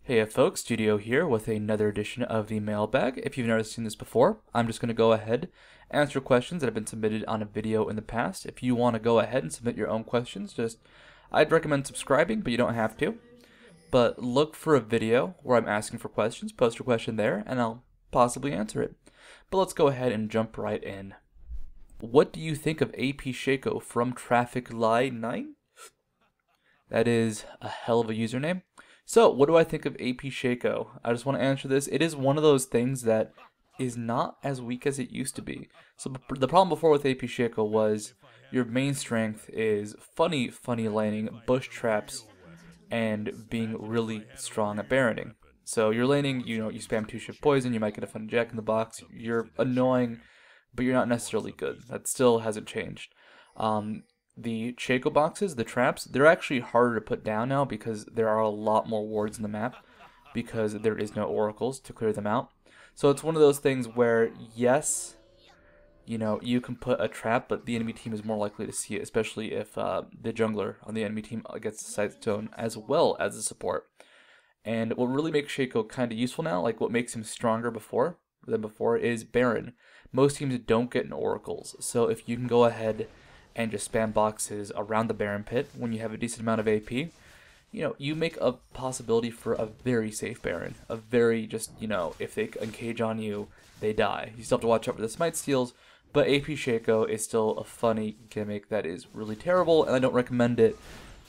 Hey folks, Studio here with another edition of the Mailbag. If you've never seen this before, I'm just going to go ahead and answer questions that have been submitted on a video in the past. If you want to go ahead and submit your own questions, I'd recommend subscribing, but you don't have to. But look for a video where I'm asking for questions, post your question there, and I'll possibly answer it. But let's go ahead and jump right in. What do you think of AP Shaco from Traffic Lie 9? That is a hell of a username. So, what do I think of AP Shaco? I just want to answer this. It is one of those things that is not as weak as it used to be. So, the problem before with AP Shaco was your main strength is funny laning, bush traps, and being really strong at baroning. So, your laning, you spam 2-ship poison, you might get a funny jack in the box. You're annoying, but you're not necessarily good. That still hasn't changed. The Shaco boxes, the traps, they're actually harder to put down now because there are a lot more wards in the map because there is no oracles to clear them out. So it's one of those things where, yes, you can put a trap, but the enemy team is more likely to see it, especially if the jungler on the enemy team gets the side zone as well as the support. And what really makes Shaco kind of useful now, like what makes him stronger than before, is Baron. Most teams don't get an oracles, so if you can go ahead and just spam boxes around the Baron pit when you have a decent amount of AP, you make a possibility for a very safe Baron. A very if they engage on you, they die. You still have to watch out for the smite steals, but AP Shaco is still a funny gimmick that is really terrible, and I don't recommend it,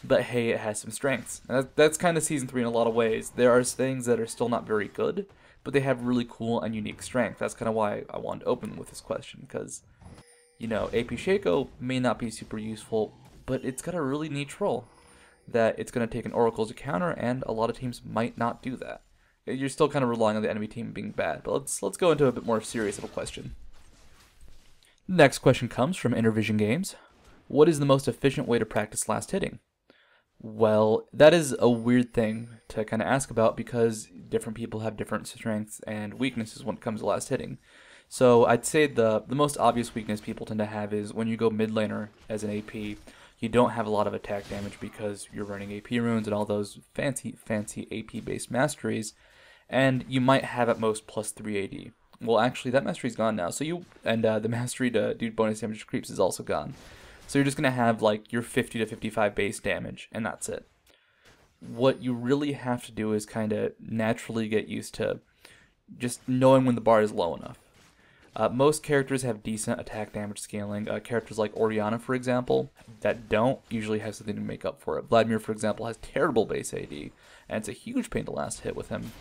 but hey, it has some strengths. And that's kind of Season 3 in a lot of ways. There are things that are still not very good, but they have really cool and unique strength. That's kind of why I wanted to open with this question, because AP Shaco may not be super useful, but it's got a really niche role that it's going to take an Oracle to counter, and a lot of teams might not do that. You're still kind of relying on the enemy team being bad, but let's go into a bit more serious of a question. Next question comes from InnervisionGames. What is the most efficient way to practice last hitting? Well, that is a weird thing to kind of ask about because different people have different strengths and weaknesses when it comes to last hitting. So I'd say the most obvious weakness people tend to have is when you go mid laner as an AP, you don't have a lot of attack damage because you're running AP runes and all those fancy AP based masteries, and you might have at most +3 AD. Well, actually that mastery's gone now. So the mastery to do bonus damage to creeps is also gone. So you're just gonna have like your 50 to 55 base damage, and that's it. What you really have to do is kind of naturally get used to just knowing when the bar is low enough. Most characters have decent attack damage scaling. Characters like Orianna, for example, that don't usually have something to make up for it. Vladimir, for example, has terrible base AD, and it's a huge pain to last hit with him.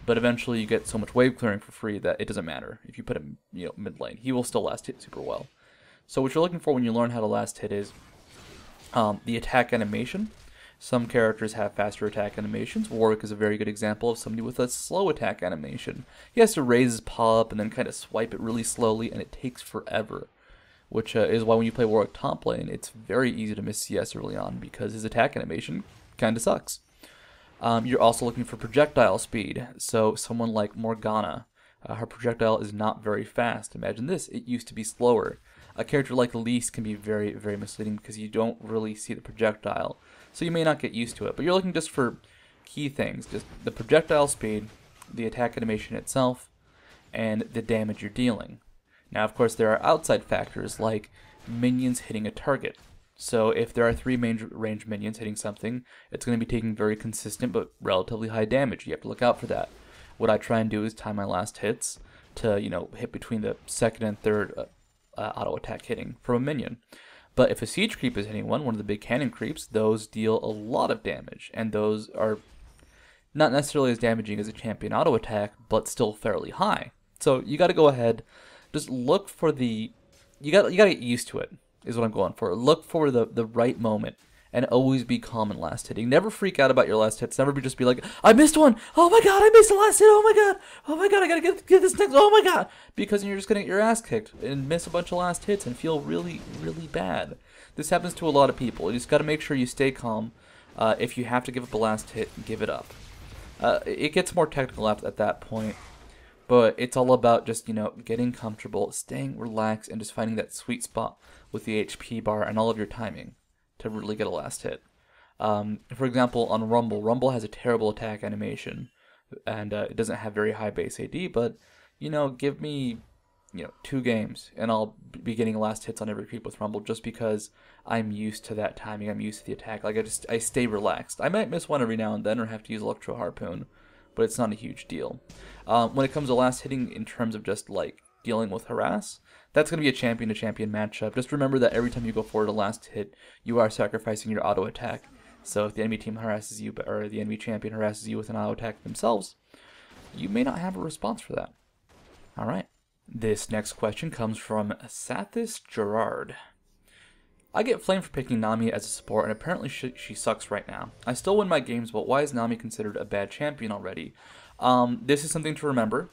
But eventually you get so much wave clearing for free that it doesn't matter. If you put him mid lane, he will still last hit super well. So what you're looking for when you learn how to last hit is the attack animation. Some characters have faster attack animations. Warwick is a very good example of somebody with a slow attack animation. He has to raise his paw up and then kind of swipe it really slowly, and it takes forever. Which is why when you play Warwick top lane, it's very easy to miss CS early on because his attack animation kind of sucks. You're also looking for projectile speed. So someone like Morgana, her projectile is not very fast. Imagine this, it used to be slower. A character like Elise can be very, very misleading because you don't really see the projectile. So you may not get used to it, but you're looking just for key things, just the projectile speed, the attack animation itself, and the damage you're dealing. Now, of course, there are outside factors like minions hitting a target. So if there are 3 main range minions hitting something, it's going to be taking very consistent but relatively high damage. You have to look out for that. What I try and do is time my last hits to, hit between the second and third auto attack hitting from a minion. But if a siege creep is hitting one of the big cannon creeps, those deal a lot of damage, and those are not necessarily as damaging as a champion auto attack, but still fairly high. So you got to go ahead, just look for you got to get used to it, is what I'm going for. Look for the right moment, and always be calm in last hitting. Never freak out about your last hits. Never just be like, I missed one. Oh my god, I missed the last hit. Oh my god. Oh my god, I gotta get this next. Oh my god. Because you're just gonna get your ass kicked and miss a bunch of last hits and feel really, really bad. This happens to a lot of people. You just gotta make sure you stay calm. If you have to give up a last hit, give it up. It gets more technical at that point. But it's all about just, getting comfortable, staying relaxed, and just finding that sweet spot with the HP bar and all of your timing to really get a last hit. For example, on Rumble has a terrible attack animation. and it doesn't have very high base AD, but, you know, give me, you know, 2 games, and I'll be getting last hits on every creep with Rumble just because I'm used to that timing, I'm used to the attack. Like, I stay relaxed. I might miss one every now and then or have to use Electro Harpoon, but it's not a huge deal. When it comes to last hitting in terms of just, like, dealing with harass, that's going to be a champion-to-champion matchup. Just remember that every time you go forward to last hit, you are sacrificing your auto attack. So if the enemy team harasses you, or the enemy champion harasses you with an auto attack themselves, you may not have a response for that. Alright. This next question comes from Sathis Gerard. I get flamed for picking Nami as a support, and apparently she sucks right now. I still win my games, but why is Nami considered a bad champion already? This is something to remember.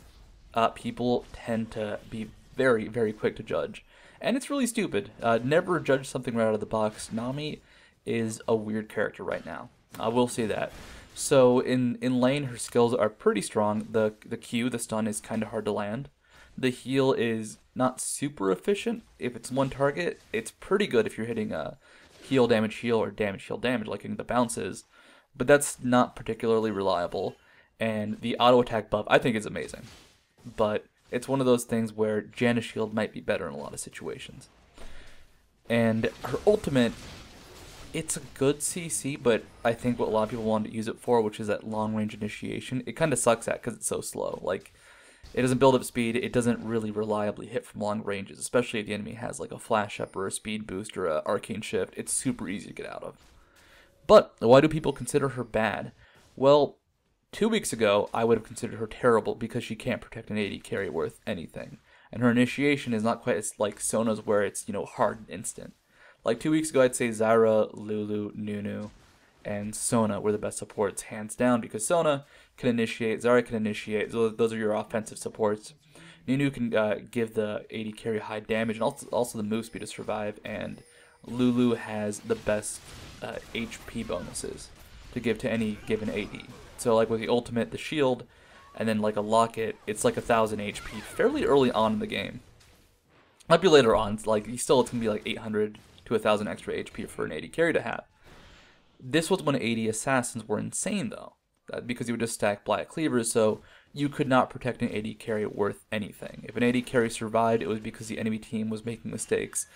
People tend to be very, very quick to judge. And it's really stupid. Never judge something right out of the box. Nami is a weird character right now. I will say that. So in lane, her skills are pretty strong. The Q, the stun, is kind of hard to land. The heal is not super efficient. If it's one target, it's pretty good if you're hitting a heal, or damage, heal, damage, like in the bounces. But that's not particularly reliable. And the auto attack buff, I think, is amazing. But it's one of those things where Janna Shield might be better in a lot of situations. And her ultimate, it's a good CC, but I think what a lot of people want to use it for, which is that long-range initiation, it kind of sucks at because it's so slow. Like, it doesn't build up speed, it doesn't really reliably hit from long ranges, especially if the enemy has like a flash up or a speed boost or an arcane shift. It's super easy to get out of. But why do people consider her bad? Well, 2 weeks ago, I would have considered her terrible because she can't protect an AD carry worth anything. And her initiation is not quite as like Sona's, where it's, you know, hard and instant. Like 2 weeks ago, I'd say Zyra, Lulu, Nunu, and Sona were the best supports, hands down, because Sona can initiate, Zyra can initiate, those are your offensive supports. Nunu can give the AD carry high damage, and also the move speed to survive, and Lulu has the best HP bonuses to give to any given AD. So like with the ultimate, the shield, and then like a locket, it's like 1000 HP fairly early on in the game. Might be later on, it's like it's gonna be like 800 to 1000 extra HP for an AD carry to have. This was when AD assassins were insane though, because you would just stack black cleavers, so you could not protect an AD carry worth anything. If an AD carry survived, it was because the enemy team was making mistakes,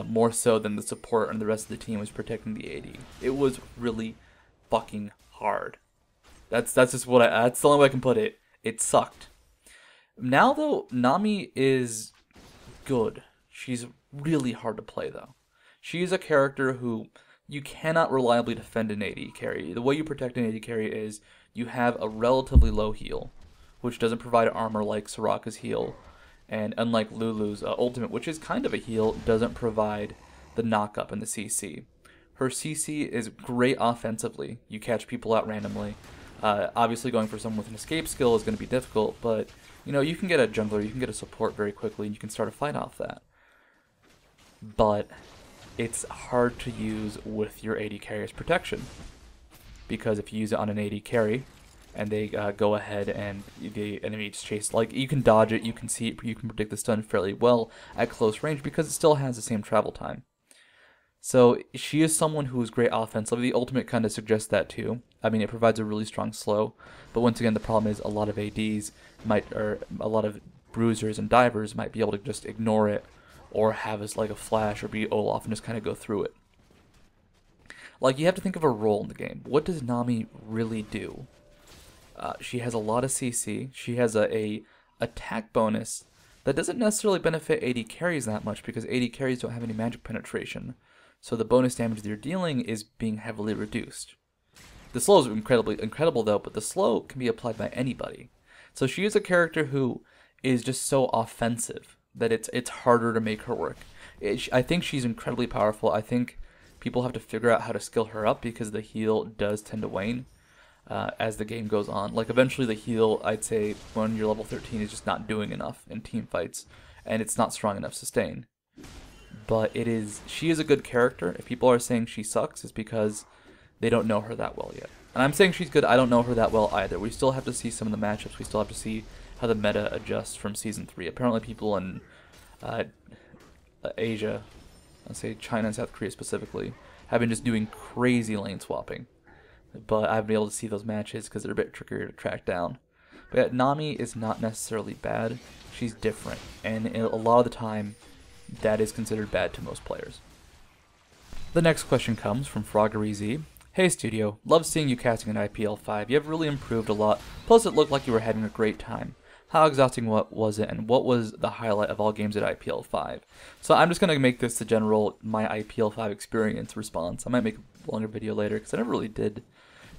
more so than the support and the rest of the team was protecting the AD. It was really fucking hard. That's just what that's the only way I can put it. It sucked. Now though, Nami is good. She's really hard to play though. She is a character who you cannot reliably defend an AD carry. The way you protect an AD carry is you have a relatively low heal, which doesn't provide armor like Soraka's heal, and unlike Lulu's ultimate, which is kind of a heal, doesn't provide the knock-up and the CC. Her CC is great offensively. You catch people out randomly. Obviously going for someone with an escape skill is going to be difficult, but you know, you can get a jungler, you can get a support very quickly, and you can start a fight off that. But it's hard to use with your AD carrier's protection, because if you use it on an AD carry and they go ahead and the enemy just chase, like, you can dodge it, you can see it, you can predict the stun fairly well at close range because it still has the same travel time. So she is someone who is great offensively. The ultimate kind of suggests that too. I mean, it provides a really strong slow, but once again, the problem is a lot of ADs or a lot of bruisers and divers might be able to just ignore it, or have as like a flash or be Olaf and just kind of go through it. Like, you have to think of a role in the game. What does Nami really do? She has a lot of CC. She has a attack bonus that doesn't necessarily benefit AD carries that much, because AD carries don't have any magic penetration. So the bonus damage they're dealing is being heavily reduced. The slow is incredible though, but the slow can be applied by anybody. So she is a character who is just so offensive that it's harder to make her work. I think she's incredibly powerful. I think people have to figure out how to skill her up, because the heal does tend to wane as the game goes on. Like, eventually the heal, I'd say, when you're level 13, is just not doing enough in team fights, and it's not strong enough sustain. But she is a good character. If people are saying she sucks, it's because they don't know her that well yet. And I'm saying she's good, I don't know her that well either. We still have to see some of the matchups, we still have to see how the meta adjusts from Season 3. Apparently people in Asia, let's say China and South Korea specifically, have been just doing crazy lane swapping. but I've been able to see those matches because they're a bit trickier to track down. But yeah, Nami is not necessarily bad. She's different, and a lot of the time, that is considered bad to most players. The next question comes from froggeryz. Hey Studio, love seeing you casting an IPL 5. You have really improved a lot, plus it looked like you were having a great time. How exhausting was it, and what was the highlight of all games at IPL 5? So I'm just going to make this the general my IPL 5 experience response. I might make a longer video later, because I never really did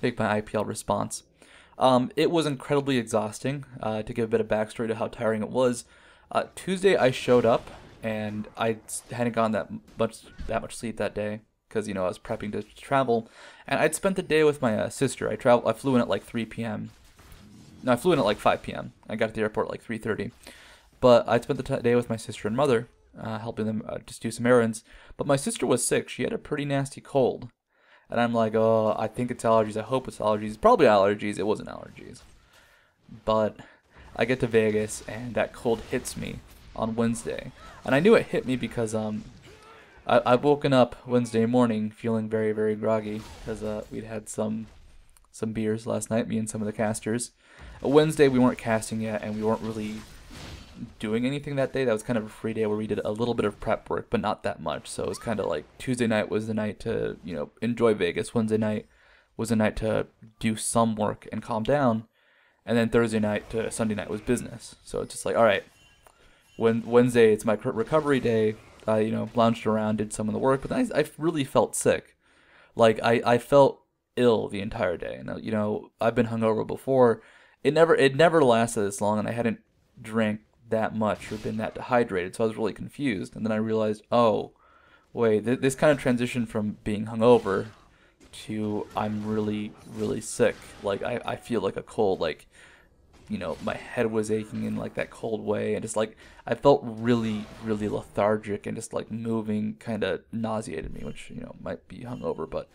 make my IPL response. It was incredibly exhausting. To give a bit of backstory to how tiring it was, Tuesday I showed up, and I hadn't gotten that much sleep that day, because, you know, I was prepping to travel, and I'd spent the day with my sister. I flew in at like 3 p.m. No, I flew in at like 5 p.m. I got to the airport at like 3:30. But I spent the day with my sister and mother, helping them just do some errands. But my sister was sick. She had a pretty nasty cold. And I'm like, oh, I think it's allergies. I hope it's allergies. It's probably allergies. It wasn't allergies. But I get to Vegas, and that cold hits me on Wednesday. And I knew it hit me because I've woken up Wednesday morning feeling very, very groggy because we'd had some beers last night, me and some of the casters. Wednesday we weren't casting yet, and we weren't really doing anything that day. That was kind of a free day where we did a little bit of prep work, but not that much. So it was kind of like Tuesday night was the night to, you know, enjoy Vegas. Wednesday night was the night to do some work and calm down, and then Thursday night to Sunday night was business. So it's just like, all right, Wednesday it's my recovery day. You know, lounged around, did some of the work, but then I really felt sick. Like I felt ill the entire day. And you know, I've been hungover before. It never lasted this long, and I hadn't drank that much or been that dehydrated, so I was really confused. And then I realized, oh, wait, this kind of transition from being hungover to I'm really, really sick. Like I feel like a cold, like, you know, my head was aching in like that cold way, and just like I felt really, really lethargic, and just like moving kind of nauseated me, which, you know, might be hungover, but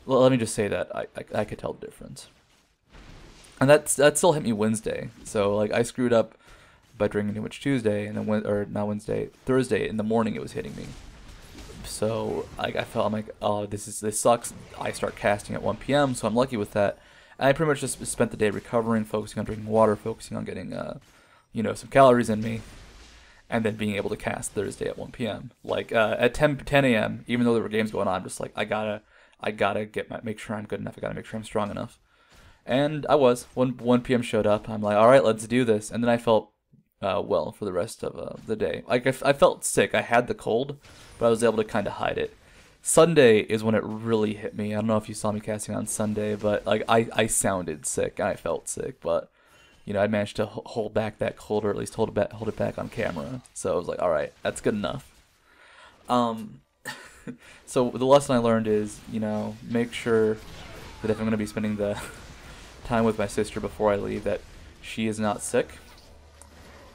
let me just say that I could tell the difference. And that still hit me Wednesday. So like I screwed up by drinking too much Tuesday, and then Thursday in the morning it was hitting me. So I felt, I'm like, oh, this sucks. I start casting at 1 p.m. so I'm lucky with that. And I pretty much just spent the day recovering, focusing on drinking water, focusing on getting you know, some calories in me, and then being able to cast Thursday at 1 p.m. Like at 10 a.m. even though there were games going on, I'm just like I gotta make sure I'm good enough. I gotta make sure I'm strong enough. And I was. 1 p.m. showed up. I'm like, all right, let's do this. And then I felt well for the rest of the day. Like I felt sick. I had the cold, but I was able to kind of hide it. Sunday is when it really hit me. I don't know if you saw me casting on Sunday, but like I sounded sick and I felt sick, but you know, I managed to hold back that cold, or at least hold it back on camera. So I was like, all right, that's good enough. So the lesson I learned is, you know, make sure that if I'm going to be spending the time with my sister before I leave, that she is not sick,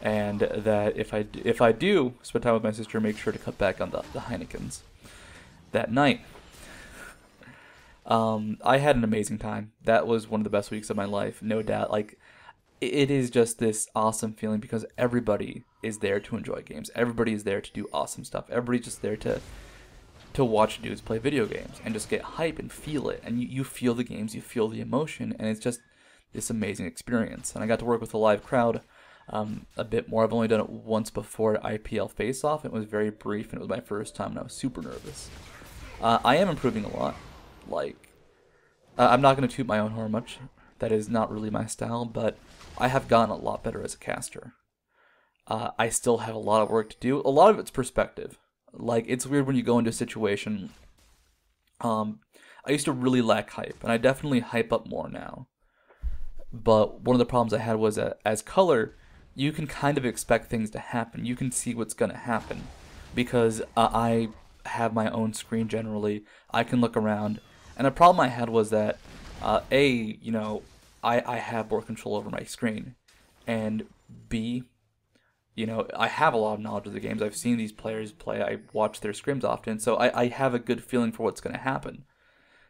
and that if I do spend time with my sister, make sure to cut back on the Heinekens. That night, I had an amazing time. That was one of the best weeks of my life, no doubt. Like, it is just this awesome feeling because everybody is there to enjoy games. Everybody is there to do awesome stuff. Everybody's just there to watch dudes play video games and just get hype and feel it. And you feel the games, you feel the emotion, and it's just this amazing experience. And I got to work with a live crowd a bit more. I've only done it once before at IPL Face-Off. It was very brief, and it was my first time, and I was super nervous. I am improving a lot. Like, I'm not going to toot my own horn much. That is not really my style, but I have gotten a lot better as a caster. I still have a lot of work to do. A lot of it's perspective. Like, it's weird when you go into a situation. I used to really lack hype, and I definitely hype up more now. But one of the problems I had was that as color, you can kind of expect things to happen. You can see what's going to happen because I have my own screen generally. I can look around. And a problem I had was that, you know, I have more control over my screen. And B, you know, I have a lot of knowledge of the games. I've seen these players play. I watch their scrims often. So I have a good feeling for what's going to happen.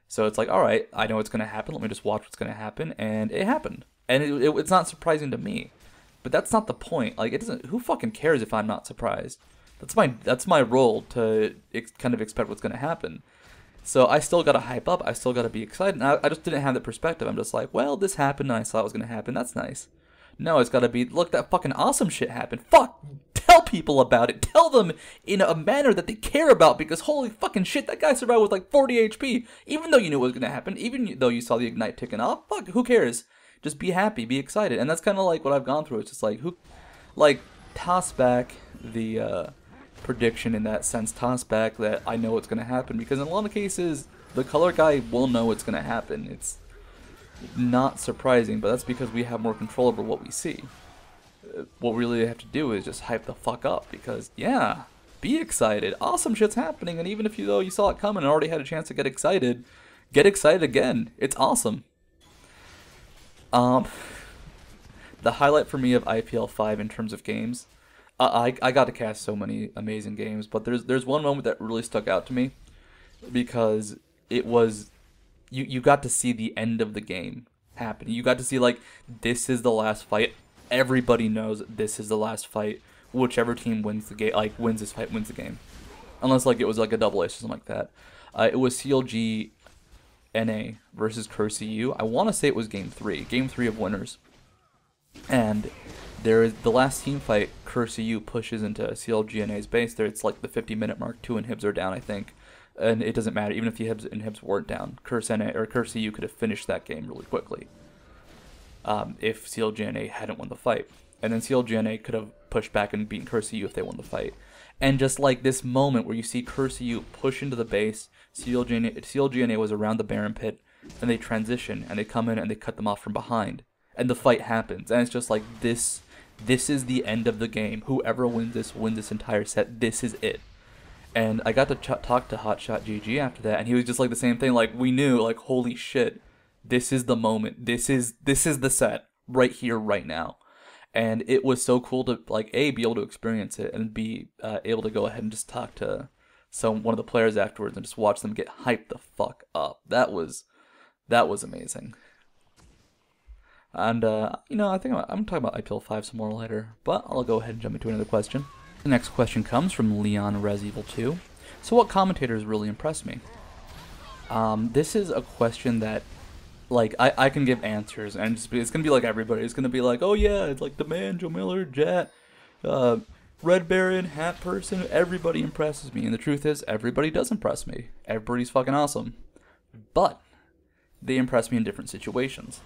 So it's like, all right, I know what's going to happen. Let me just watch what's going to happen. And it happened. And it's not surprising to me. But that's not the point. Like, it doesn't. Who fucking cares if I'm not surprised? That's my role to kind of expect what's going to happen. So I still gotta hype up. I still gotta be excited. And I just didn't have the perspective. I'm just like, well, this happened and I saw it was gonna happen. That's nice. No, it's gotta be, look, that fucking awesome shit happened. Fuck! Tell people about it. Tell them in a manner that they care about, because holy fucking shit, that guy survived with like 40 HP. Even though you knew it was gonna happen, even though you saw the ignite ticking off, fuck, who cares? Just be happy, be excited. And that's kind of like what I've gone through. It's just like, toss back the prediction in that sense. Toss back that I know what's going to happen, because in a lot of cases, the color guy will know what's going to happen. It's not surprising, but that's because we have more control over what we see. What we really have to do is just hype the fuck up, because, yeah, be excited. Awesome shit's happening, and even if though you saw it coming and already had a chance to get excited again. It's awesome. The highlight for me of IPL 5 in terms of games, I got to cast so many amazing games, but there's one moment that really stuck out to me, because it was, you got to see the end of the game happen. You got to see, like, this is the last fight. Everybody knows this is the last fight. Whichever team wins the game, like, wins this fight, wins the game. Unless, like, it was like a double ace or something like that. It was CLG.NA versus CurseU. I want to say it was game 3 of winners. And there is the last team fight. CurseU pushes into CLG.NA's base. There, it's like the 50-minute mark. 2 inhibs are down, I think, and it doesn't matter. Even if the inhibs weren't down, CurseU could have finished that game really quickly. If CLG.NA hadn't won the fight, and then CLG.NA could have pushed back and beaten CurseU if they won the fight. And just like this moment where you see CurseU push into the base, CLG.NA was around the Baron pit, and they transition and they come in and they cut them off from behind. And the fight happens, and it's just like, this is the end of the game. Whoever wins this entire set. This is it. And I got to talk to HotshotGG after that, and he was just like the same thing. Like, we knew, like, holy shit, this is the moment. This is the set right here, right now. And it was so cool to, like, A, be able to experience it, and B, able to go ahead and just talk to one of the players afterwards and just watch them get hyped the fuck up. That was amazing. And, you know, I think I'm talking about IPL 5 some more later, but I'll go ahead and jump into another question. The next question comes from leonresevil 2. So what commentators really impressed me? This is a question that, like, I can give answers, and it's going to be like everybody. It's going to be like, oh yeah, it's like Demand, Joe Miller, Jet, Red Baron, Hat Person, everybody impresses me. And the truth is, everybody does impress me. Everybody's fucking awesome. But they impress me in different situations.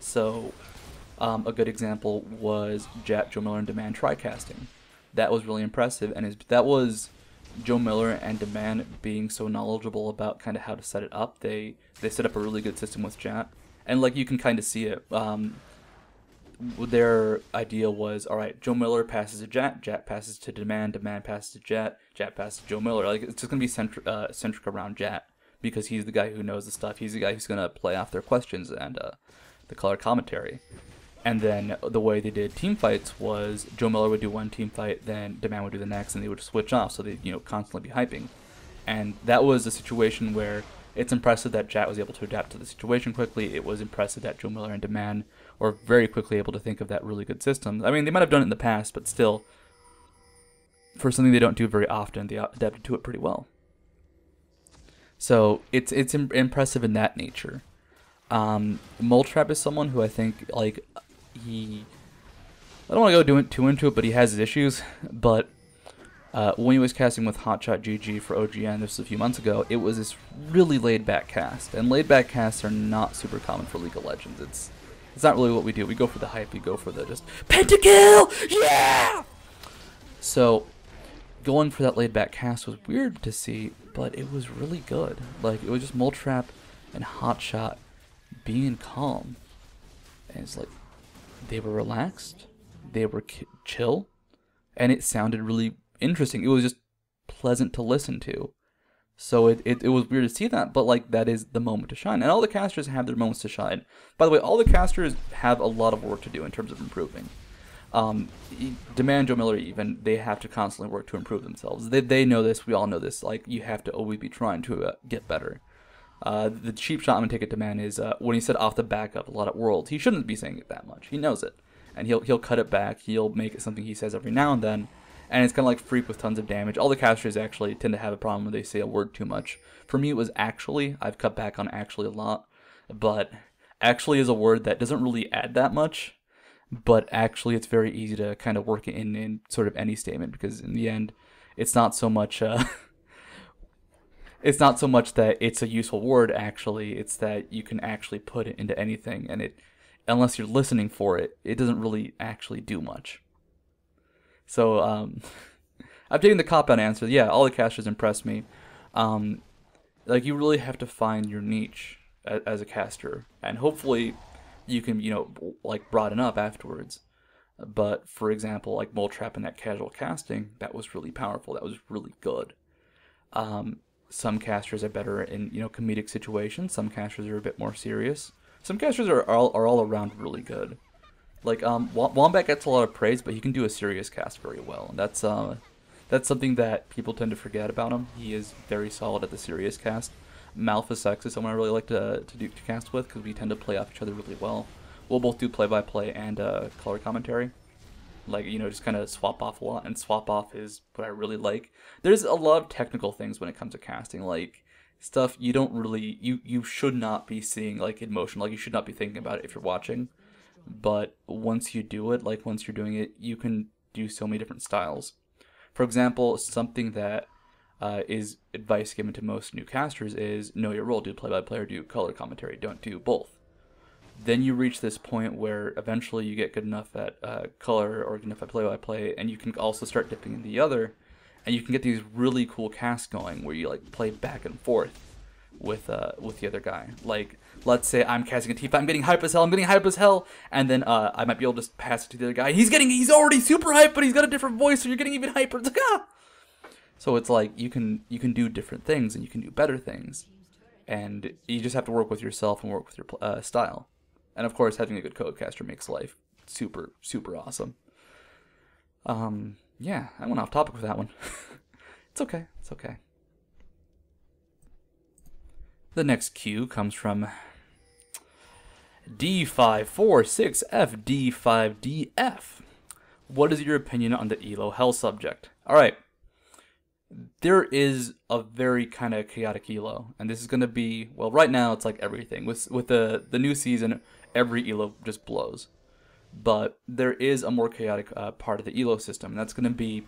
So, a good example was Jet, Joe Miller, and Demand tricasting. That was really impressive, and that was Joe Miller and Demand being so knowledgeable about kind of how to set it up. They set up a really good system with Jet, and like you can kind of see it. Their idea was, all right, Joe Miller passes to Jet, Jet passes to Demand, Demand passes to Jet, Jet passes to Joe Miller. Like, it's just gonna be centric around Jet, because he's the guy who knows the stuff. He's the guy who's gonna play off their questions and the color commentary. And then the way they did team fights was Joe Miller would do one team fight, then Demand would do the next, and they would switch off, so they'd, you know, constantly be hyping. And that was a situation where it's impressive that Jet was able to adapt to the situation quickly. It was impressive that Joe Miller and Demand were very quickly able to think of that really good system. I mean, they might have done it in the past, but still, for something they don't do very often, they adapted to it pretty well. So it's impressive in that nature. Moletrap is someone who I think, like, I don't want to go too into it, but he has his issues. But when he was casting with HotshotGG for OGN, this was a few months ago, it was this really laid-back cast. And laid-back casts are not super common for League of Legends. It's not really what we do. We go for the hype. We go for the just, pentakill! Yeah! So, going for that laid-back cast was weird to see, but it was really good. Like, it was just Moletrap and Hotshot being calm. And it's like, they were relaxed, they were chill, and it sounded really interesting. It was just pleasant to listen to. So it was weird to see that, but like, that is the moment to shine. And all the casters have their moments to shine. By the way, all the casters have a lot of work to do in terms of improving. Demand, Joe Miller even, they have to constantly work to improve themselves. They know this, we all know this, like, you have to always be trying to get better. The cheap shot I'm gonna take at Demand is when he said off the back of a lot of Worlds, he shouldn't be saying it that much. He knows it, and he'll cut it back. He'll make it something he says every now and then, And it's kind of like freak with tons of damage. All the casters actually tend to have a problem when they say a word too much. For me, it was actually. I've cut back on actually a lot. But actually is a word that doesn't really add that much. But actually, it's very easy to kind of work it in sort of any statement. Because in the end, it's not so much... it's not so much that it's a useful word, actually. It's that you can actually put it into anything. And it, unless you're listening for it, it doesn't really actually do much. So, I've taken the cop-out answer. Yeah, all the casters impressed me. Like, you really have to find your niche as a caster. And hopefully, you can, like, broaden up afterwards. But, for example, like Mole Trap and that casual casting, that was really powerful. That was really good. Some casters are better in, comedic situations. Some casters are a bit more serious. Some casters are all around really good. Like, Wombat gets a lot of praise, but he can do a serious cast very well. And that's something that people tend to forget about him. He is very solid at the serious cast. Malphisex is someone I really like to cast with, because we tend to play off each other really well. We'll both do play-by-play and color commentary. Like, just kind of swap off a lot, and swap off is what I really like. There's a lot of technical things when it comes to casting, like stuff you don't really, you should not be seeing, like, in motion, like you should not be thinking about it if you're watching. But once you do it, like once you're doing it, you can do so many different styles. For example, something that is advice given to most new casters is know your role, do play-by-play or do color commentary, don't do both. Then you reach this point where eventually you get good enough at color or good enough at play-by-play, and you can also start dipping into the other, and you can get these really cool casts going where you like play back and forth with the other guy. Like, let's say I'm casting a T5, I'm getting hype as hell, and then I might be able to just pass it to the other guy. He's already super hype, but he's got a different voice, so you're getting even hyper. It's like, ah! So it's like you can do different things, and you can do better things, and you just have to work with yourself and work with your style. And of course, having a good codecaster makes life super, super awesome. Yeah, I went off topic with that one. It's okay. The next cue comes from D546FD5DF. What is your opinion on the Elo Hell subject? Alright. There is a very kind of chaotic Elo, and this is going to be, well, right now it's like everything. With the new season, every Elo just blows. But there is a more chaotic part of the Elo system, and that's going to be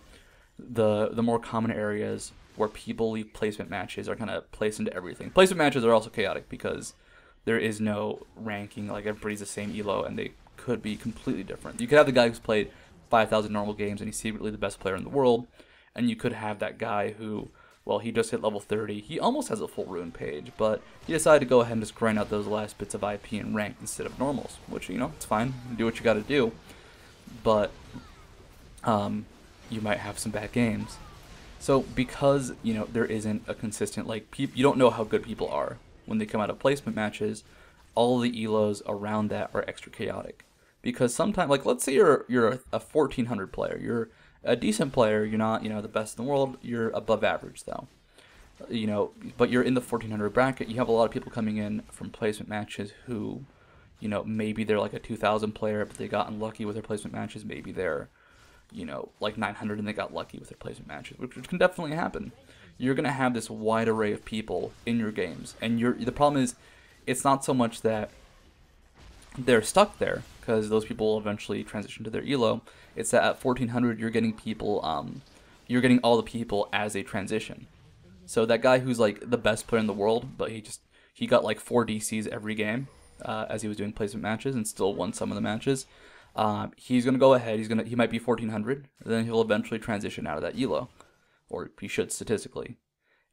the more common areas where people leave placement matches are kind of placed into everything. Placement matches are also chaotic because there is no ranking, like everybody's the same Elo, and they could be completely different. You could have the guy who's played 5,000 normal games and he's secretly the best player in the world, and you could have that guy who, well, he just hit level 30. He almost has a full rune page, but he decided to go ahead and just grind out those last bits of IP and rank instead of normals, which, it's fine. Do what you gotta do. But you might have some bad games. So because, there isn't a consistent, like, you don't know how good people are when they come out of placement matches, all the Elos around that are extra chaotic. Because sometimes, like, let's say you're a 1400 player, you're a decent player, you're not, the best in the world, you're above average, though. But you're in the 1400 bracket, you have a lot of people coming in from placement matches who, maybe they're like a 2000 player, but they got unlucky with their placement matches, maybe they're, like 900 and they got lucky with their placement matches, which can definitely happen. You're going to have this wide array of people in your games, and the problem is, it's not so much that they're stuck there, because those people will eventually transition to their Elo. It's that at 1400 you're getting people, you're getting all the people as they transition. So that guy who's like the best player in the world, but he got like 4 DCs every game as he was doing placement matches and still won some of the matches. He's gonna go ahead. He might be 1400. Then he'll eventually transition out of that Elo, or he should statistically.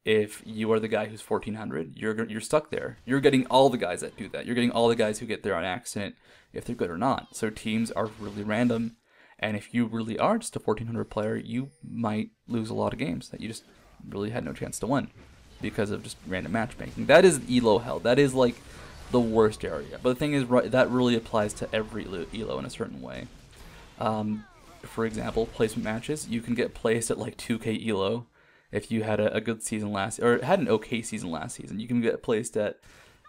If you are the guy who's 1400, you're stuck there. You're getting all the guys that do that. You're getting all the guys who get there on accident, if they're good or not. So teams are really random, and if you really are just a 1400 player, you might lose a lot of games that you just really had no chance to win because of just random matchmaking. That is Elo Hell. That is like the worst area. But the thing is, that really applies to every Elo in a certain way. For example, placement matches, you can get placed at like 2k Elo. If you had a good season or had an okay season last season, you can get placed at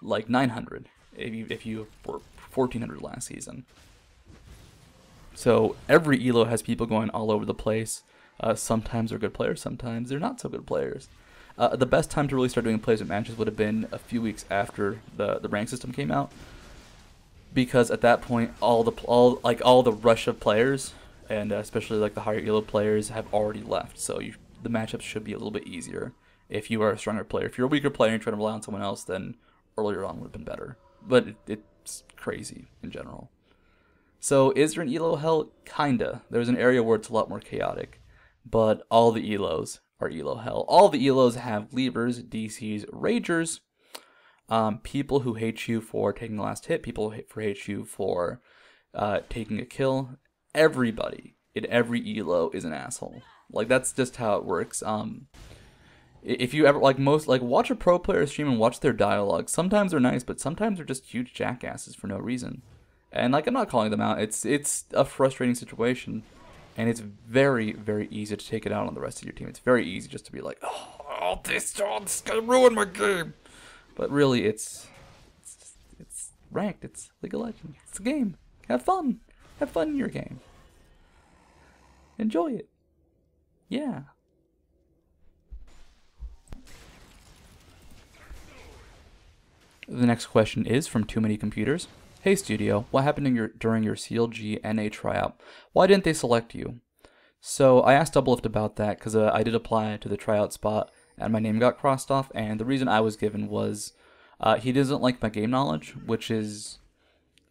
like 900 if you were 1400 last season. So every Elo has people going all over the place. Sometimes they're good players, sometimes they're not so good players. The best time to really start doing placement matches would have been a few weeks after the rank system came out, because at that point all the rush of players, and especially like the higher elo players, have already left. So the matchups should be a little bit easier if you are a stronger player. If you're a weaker player and trying to rely on someone else, then earlier on would have been better. But it's crazy in general. So is there an Elo Hell? Kinda. There's an area where it's a lot more chaotic, but all the Elos are Elo Hell. All the Elos have Leavers, DCs, Ragers, people who hate you for taking the last hit, people who hate you for taking a kill. Everybody in every Elo is an asshole. Like, that's just how it works. If you ever watch a pro player stream and watch their dialogue, sometimes they're nice, but sometimes they're just huge jackasses for no reason. And like, I'm not calling them out. It's a frustrating situation, and it's very, very easy to take it out on the rest of your team. It's very easy just to be like, oh, this guy ruined my game. But really, it's ranked. It's League of Legends. It's a game. Have fun. Have fun in your game. Enjoy it. Yeah. The next question is from toomanycomputers. Hey studio, what happened during your CLG.NA tryout? Why didn't they select you? So I asked Doublelift about that because I did apply to the tryout spot and my name got crossed off, and the reason I was given was he doesn't like my game knowledge, which is,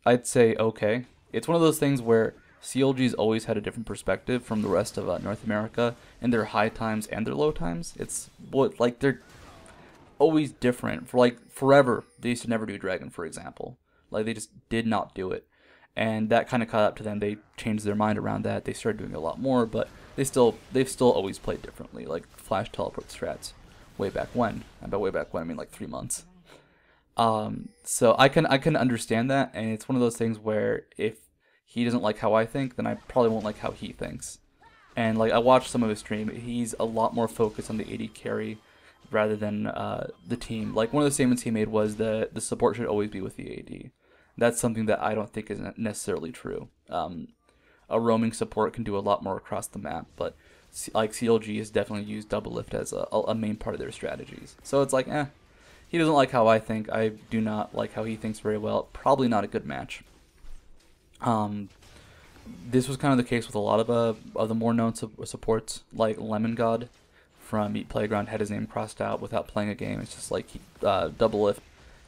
I'd say, okay. It's one of those things where CLG's always had a different perspective from the rest of North America, and their high times and their low times. It's like they're always different. For like forever, they used to never do Dragon, for example. Like, they just did not do it, and that kind of caught up to them. They changed their mind around that. They started doing a lot more, but they've still always played differently, like flash teleport strats way back when. And by way back when, I mean like 3 months. So I can understand that, and it's one of those things where if he doesn't like how I think, then I probably won't like how he thinks. And like, I watched some of his stream. He's a lot more focused on the AD carry rather than the team. Like, one of the statements he made was that the support should always be with the AD. That's something that I don't think is necessarily true. A roaming support can do a lot more across the map, but like CLG has definitely used Doublelift as a main part of their strategies. So it's like, he doesn't like how I think. I do not like how he thinks very well. Probably not a good match. This was kind of the case with a lot of the more known supports, like Lemon God from Meat Playground had his name crossed out without playing a game. It's just like Doublelift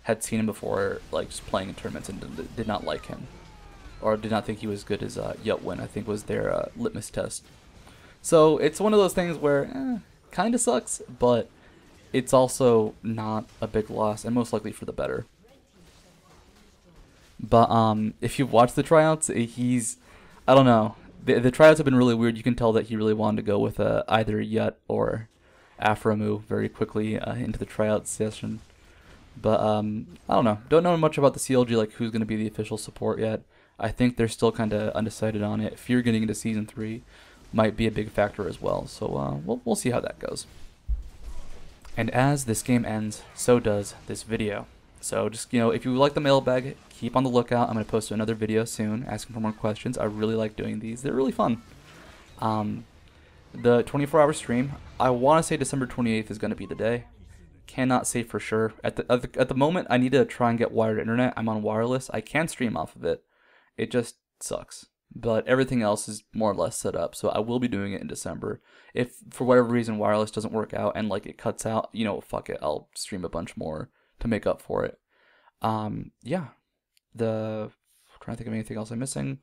had seen him before, like just playing in tournaments, and did not like him, or did not think he was good as Yutwin, I think was their litmus test. So it's one of those things where kind of sucks, but it's also not a big loss, and most likely for the better. But if you've watched the tryouts, I don't know. The tryouts have been really weird. You can tell that he really wanted to go with either Yut or Aframu very quickly into the tryout session. But I don't know. Don't know much about the CLG, like who's going to be the official support yet. I think they're still kind of undecided on it. Fear getting into Season 3 might be a big factor as well. So we'll see how that goes. And as this game ends, so does this video. So just, if you like the mailbag, keep on the lookout. I'm going to post another video soon asking for more questions. I really like doing these. They're really fun. The 24-hour stream, I want to say December 28th is going to be the day. Cannot say for sure. At the moment, I need to try and get wired internet. I'm on wireless. I can stream off of it. It just sucks. But everything else is more or less set up, so I will be doing it in December. If for whatever reason wireless doesn't work out and like it cuts out, fuck it, I'll stream a bunch more to make up for it. Yeah. I'm trying to think of anything else I'm missing.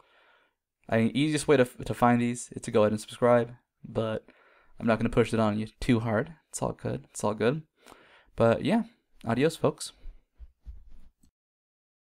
Easiest way to find these is to go ahead and subscribe, but I'm not going to push it on you too hard. It's all good. It's all good. But yeah, adios, folks.